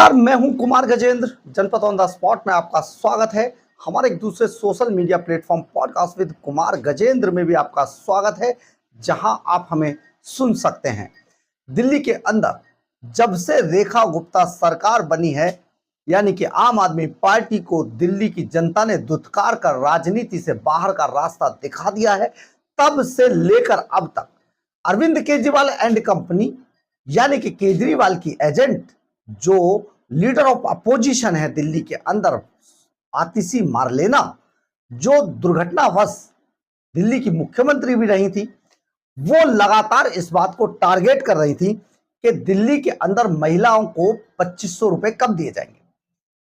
नमस्कार, मैं हूं कुमार गजेंद्र। जनपद ऑन द स्पॉट में आपका स्वागत है। हमारे एक दूसरे social media platform podcast with Kumar Gajendra में भी आपका स्वागत है, जहां आप हमें सुन सकते हैं। दिल्ली के अंदर जब से रेखा गुप्ता सरकार बनी है, यानी कि आम आदमी पार्टी को दिल्ली की जनता ने धुतकार कर राजनीति से बाहर का रास्ता दिखा दिया है, तब से लेकर अब तक अरविंद केजरीवाल एंड कंपनी, यानी कि केजरीवाल की एजेंट, जो लीडर ऑफ अपोजिशन है दिल्ली के अंदर, आतिशी मार्लेना, जो दुर्घटनावश दिल्ली की मुख्यमंत्री भी रही थी, वो लगातार इस बात को टारगेट कर रही थी कि दिल्ली के अंदर महिलाओं को 2500 रुपए कब दिए जाएंगे।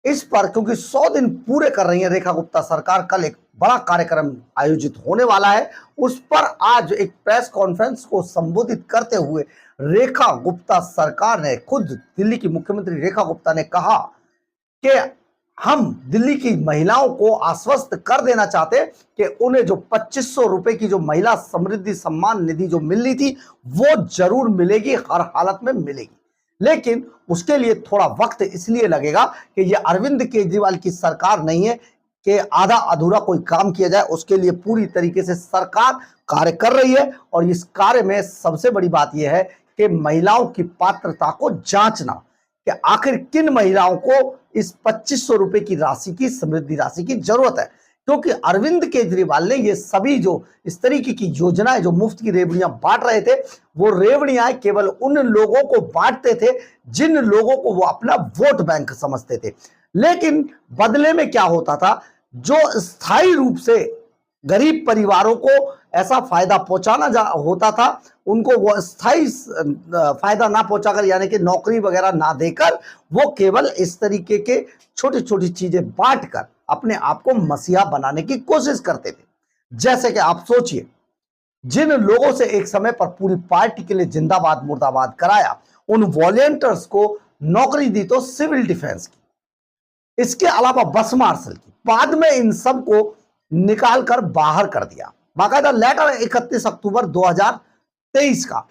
इस पर क्योंकि 100 दिन पूरे कर रही है रेखा गुप्ता सरकार, कल एक बड़ा कार्यक्रम आयोजित होने वाला है। उस पर आज एक प्रेस कॉन्फ्रेंस को संबोधित करते हुए रेखा गुप्ता सरकार ने, खुद दिल्ली की मुख्यमंत्री रेखा गुप्ता ने कहा कि हम दिल्ली की महिलाओं को आश्वस्त कर देना चाहते कि उन्हें जो 2500 रुपए की जो महिला समृद्धि सम्मान निधि जो मिल रही थी, वो जरूर मिलेगी, हर हालत में मिलेगी। लेकिन उसके लिए थोड़ा वक्त इसलिए लगेगा कि ये अरविंद केजरीवाल की सरकार नहीं है कि आधा अधूरा कोई काम किया जाए। उसके लिए पूरी तरीके से सरकार कार्य कर रही है, और इस कार्य में सबसे बड़ी बात यह है कि महिलाओं की पात्रता को जांचना कि आखिर किन महिलाओं को इस 2500 रुपए की राशि की, समृद्धि राशि की जरूरत है। क्योंकि अरविंद केजरीवाल ने ये सभी जो इस तरीके की योजनाएं, जो मुफ्त की रेवड़ियां बांट रहे थे, वो रेवड़ियां केवल उन लोगों को बांटते थे जिन लोगों को वो अपना वोट बैंक समझते थे। लेकिन बदले में क्या होता था, जो स्थायी रूप से गरीब परिवारों को ऐसा फायदा पहुंचाना होता था, उनको वो स्थायी फायदा ना पहुंचाकर, यानी कि नौकरी वगैरह ना देकर, वो केवल इस तरीके के छोटी छोटी चीजें बांटकर अपने आप को मसीहा बनाने की कोशिश करते थे। जैसे कि आप सोचिए, जिन लोगों से एक समय पर पूरी पार्टी के लिए जिंदाबाद मुर्दाबाद कराया, उन वॉलंटियर्स को नौकरी दी तो सिविल डिफेंस की, इसके अलावा बस मार्शल की। बाद में इन सब को निकालकर बाहर कर दिया। बाकायदा लेटर 31 अक्टूबर 2023 का,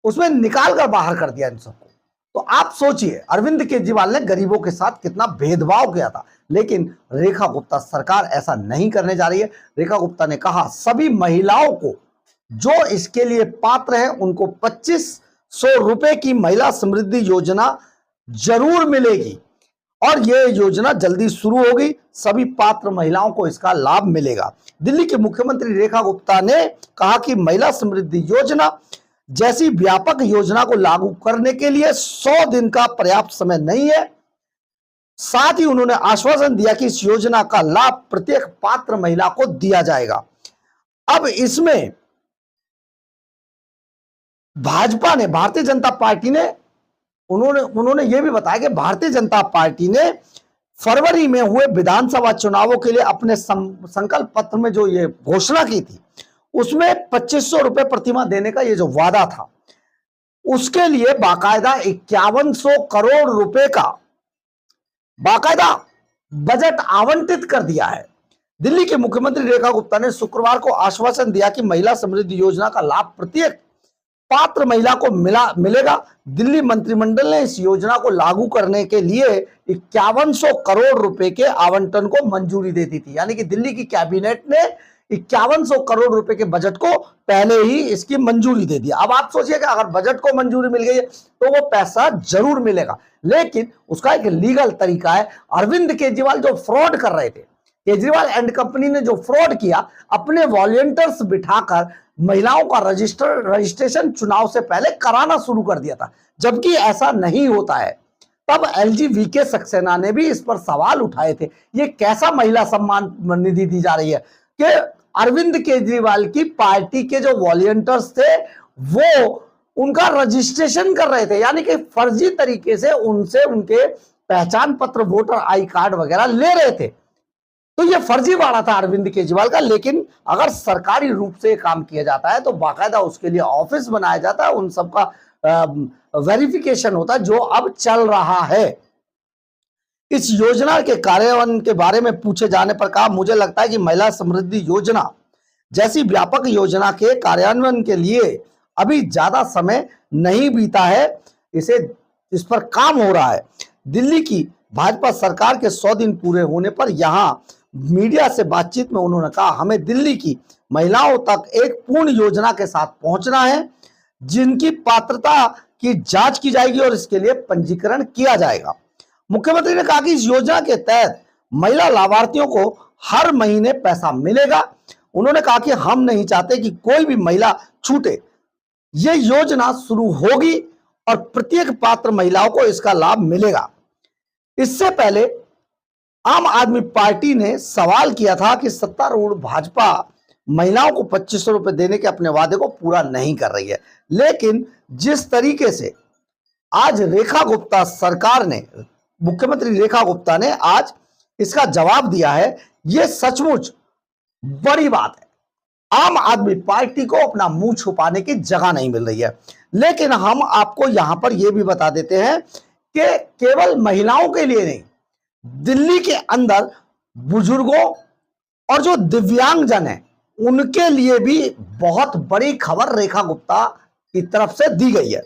उसमें निकालकर बाहर कर दिया इन सबको। तो आप सोचिए, अरविंद केजरीवाल ने गरीबों के साथ कितना भेदभाव किया था। लेकिन रेखा गुप्ता सरकार ऐसा नहीं करने जा रही है। रेखा गुप्ता ने कहा, सभी महिलाओं को जो इसके लिए पात्र हैं उनको 2500 रुपए की महिला समृद्धि योजना जरूर मिलेगी, और यह योजना जल्दी शुरू होगी। सभी पात्र महिलाओं को इसका लाभ मिलेगा। दिल्ली की मुख्यमंत्री रेखा गुप्ता ने कहा कि महिला समृद्धि योजना जैसी व्यापक योजना को लागू करने के लिए 100 दिन का पर्याप्त समय नहीं है। साथ ही उन्होंने आश्वासन दिया कि इस योजना का लाभ प्रत्येक पात्र महिला को दिया जाएगा। अब इसमें भाजपा ने, भारतीय जनता पार्टी ने, उन्होंने यह भी बताया कि भारतीय जनता पार्टी ने फरवरी में हुए विधानसभा चुनावों के लिए अपने संकल्प पत्र में जो ये घोषणा की थी, उसमें 2500 रुपए प्रतिमाह देने का ये जो वादा था, उसके लिए बाकायदा 5100 करोड़ रुपए का बाकायदा बजट आवंटित कर दिया है। दिल्ली के मुख्यमंत्री रेखा गुप्ता ने शुक्रवार को आश्वासन दिया कि महिला समृद्धि योजना का लाभ प्रत्येक पात्र महिला को मिलेगा। दिल्ली मंत्रिमंडल ने इस योजना को लागू करने के लिए 5100 करोड़ रुपए के आवंटन को मंजूरी दे दी थी। यानी कि दिल्ली की कैबिनेट ने 5100 करोड़ रुपए के बजट को पहले ही इसकी मंजूरी दे दी। अब आप सोचिए कि अगर बजट को मंजूरी मिल गई है तो वो पैसा जरूर मिलेगा, लेकिन उसका एक लीगल तरीका है। अरविंद केजरीवाल जो फ्रॉड कर रहे थे, केजरीवाल एंड कंपनी ने जो फ्रॉड किया, अपने वॉलंटियर्स बिठाकर महिलाओं का रजिस्ट्रेशन चुनाव से पहले कराना शुरू कर दिया था, जबकि ऐसा नहीं होता है। तब एलजी वीके सक्सेना ने भी इस पर सवाल उठाए थे, ये कैसा महिला सम्मान निधि दी जा रही है कि अरविंद केजरीवाल की पार्टी के जो वॉलंटियर्स थे वो उनका रजिस्ट्रेशन कर रहे थे, यानी कि फर्जी तरीके से उनसे उनके पहचान पत्र, वोटर आई कार्ड वगैरह ले रहे थे। तो ये फर्जीवाड़ा था अरविंद केजरीवाल का। लेकिन अगर सरकारी रूप से काम किया जाता है तो बाकायदा उसके लिए ऑफिस बनाया जाता है, उन सबका वेरिफिकेशन होता है, जो अब चल रहा है। इस योजना के कार्यान्वयन के बारे में पूछे जाने पर कहा, मुझे लगता है कि महिला समृद्धि योजना जैसी व्यापक योजना के कार्यान्वयन के लिए अभी ज्यादा समय नहीं बीता है, इस पर काम हो रहा है। दिल्ली की भाजपा सरकार के 100 दिन पूरे होने पर यहां मीडिया से बातचीत में उन्होंने कहा, हमें दिल्ली की महिलाओं तक एक पूर्ण योजना के साथ पहुंचना है, जिनकी पात्रता की जांच की जाएगी और इसके लिए पंजीकरण किया जाएगा। मुख्यमंत्री ने कहा कि इस योजना के तहत महिला लाभार्थियों को हर महीने पैसा मिलेगा। उन्होंने कहा कि हम नहीं चाहते कि कोई भी महिला छूटे। ये योजना शुरू होगी और प्रत्येक पात्र महिलाओं को इसका लाभ मिलेगा। इससे पहले आम आदमी पार्टी ने सवाल किया था कि सत्तारूढ़ भाजपा महिलाओं को 2500 रुपए देने के अपने वादे को पूरा नहीं कर रही है, लेकिन जिस तरीके से आज रेखा गुप्ता सरकार ने, मुख्यमंत्री रेखा गुप्ता ने आज इसका जवाब दिया है, यह सचमुच बड़ी बात है। आम आदमी पार्टी को अपना मुंह छुपाने की जगह नहीं मिल रही है। लेकिन हम आपको यहां पर यह भी बता देते हैं कि केवल महिलाओं के लिए नहीं, दिल्ली के अंदर बुजुर्गों और जो दिव्यांगजन है उनके लिए भी बहुत बड़ी खबर रेखा गुप्ता की तरफ से दी गई है।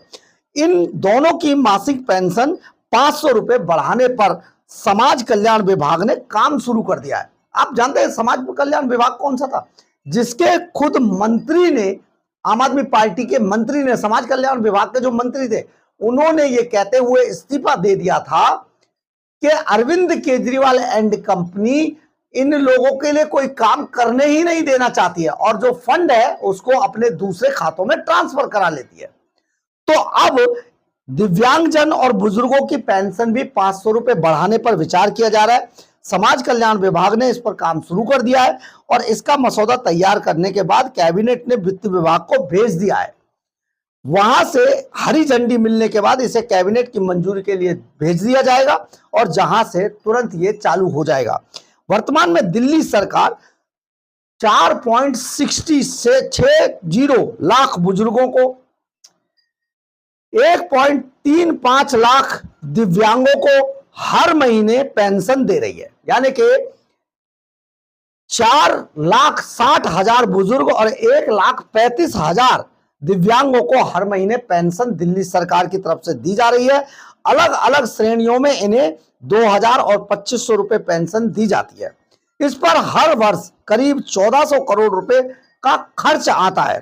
इन दोनों की मासिक पेंशन 500 रुपए बढ़ाने पर समाज कल्याण विभाग ने काम शुरू कर दिया है। आप जानते हैं समाज कल्याण विभाग कौन सा था, जिसके खुद मंत्री ने, आम आदमी पार्टी के मंत्री ने, समाज कल्याण विभाग के जो मंत्री थे, उन्होंने ये कहते हुए इस्तीफा दे दिया था कि अरविंद केजरीवाल एंड कंपनी इन लोगों के लिए कोई काम करने ही नहीं देना चाहती है और जो फंड है उसको अपने दूसरे खातों में ट्रांसफर करा लेती है। तो अब दिव्यांगजन और बुजुर्गों की पेंशन भी 500 रुपए बढ़ाने पर विचार किया जा रहा है। समाज कल्याण विभाग ने इस पर काम शुरू कर दिया है और इसका मसौदा तैयार करने के बाद कैबिनेट ने वित्त विभाग को भेज दिया है। वहां से हरी झंडी मिलने के बाद इसे कैबिनेट की मंजूरी के लिए भेज दिया जाएगा और जहां से तुरंत ये चालू हो जाएगा। वर्तमान में दिल्ली सरकार 4.60 लाख बुजुर्गों को, 1.35 लाख दिव्यांगों को हर महीने पेंशन दे रही है। यानी कि 4,60,000 बुजुर्ग और 1,35,000 दिव्यांगों को हर महीने पेंशन दिल्ली सरकार की तरफ से दी जा रही है। अलग अलग श्रेणियों में इन्हें 2,000 और 2,500 रुपए पेंशन दी जाती है। इस पर हर वर्ष करीब 1,400 करोड़ रुपए का खर्च आता है।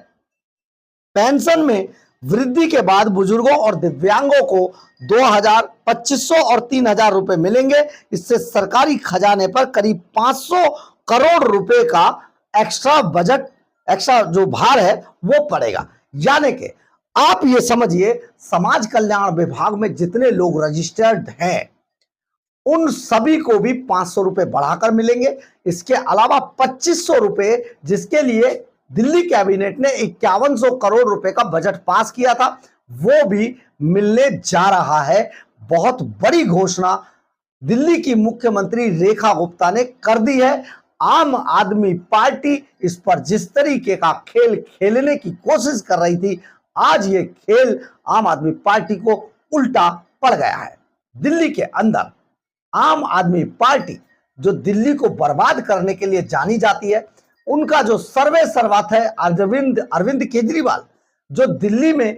पेंशन में वृद्धि के बाद बुजुर्गों और दिव्यांगों को 2,000, 2,500 और 3,000 रुपए मिलेंगे। इससे सरकारी खजाने पर करीब 500 करोड़ रुपए का एक्स्ट्रा जो भार है वो पड़ेगा। यानी कि आप ये समझिए, समाज कल्याण विभाग में जितने लोग रजिस्टर्ड हैं उन सभी को भी 500 रुपए बढ़ाकर मिलेंगे। इसके अलावा 2,500 रुपए, जिसके लिए दिल्ली कैबिनेट ने 5,100 करोड़ रुपए का बजट पास किया था, वो भी मिलने जा रहा है। बहुत बड़ी घोषणा दिल्ली की मुख्यमंत्री रेखा गुप्ता ने कर दी है। आम आदमी पार्टी इस पर जिस तरीके का खेल खेलने की कोशिश कर रही थी, आज ये खेल आम आदमी पार्टी को उल्टा पड़ गया है। दिल्ली के अंदर आम आदमी पार्टी, जो दिल्ली को बर्बाद करने के लिए जानी जाती है, उनका जो सर्वे सर्वात है अरविंद केजरीवाल, जो दिल्ली में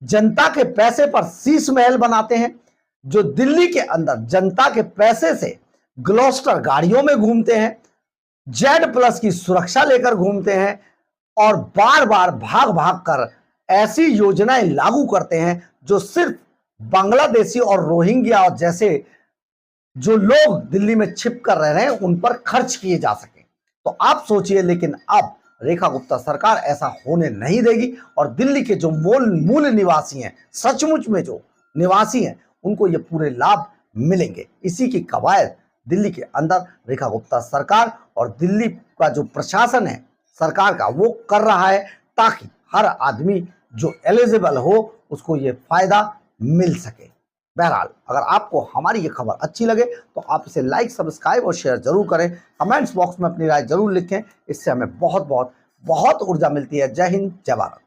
जनता के पैसे पर शीश महल बनाते हैं, जो दिल्ली के अंदर जनता के पैसे से ग्लोस्टर गाड़ियों में घूमते हैं, Z+ की सुरक्षा लेकर घूमते हैं और बार बार भाग भाग कर ऐसी योजनाएं लागू करते हैं जो सिर्फ बांग्लादेशी और रोहिंग्या जैसे जो लोग दिल्ली में छिप कर रह रहे हैं उन पर खर्च किए जा सके। तो आप सोचिए, लेकिन अब रेखा गुप्ता सरकार ऐसा होने नहीं देगी और दिल्ली के जो मूल निवासी हैं, सचमुच में जो निवासी हैं, उनको ये पूरे लाभ मिलेंगे। इसी की कवायद दिल्ली के अंदर रेखा गुप्ता सरकार और दिल्ली का जो प्रशासन है सरकार का, वो कर रहा है ताकि हर आदमी जो एलिजिबल हो उसको ये फायदा मिल सके। बहरहाल, अगर आपको हमारी ये खबर अच्छी लगे तो आप इसे लाइक, सब्सक्राइब और शेयर जरूर करें। कमेंट्स बॉक्स में अपनी राय जरूर लिखें। इससे हमें बहुत ऊर्जा मिलती है। जय हिंद, जय भारत।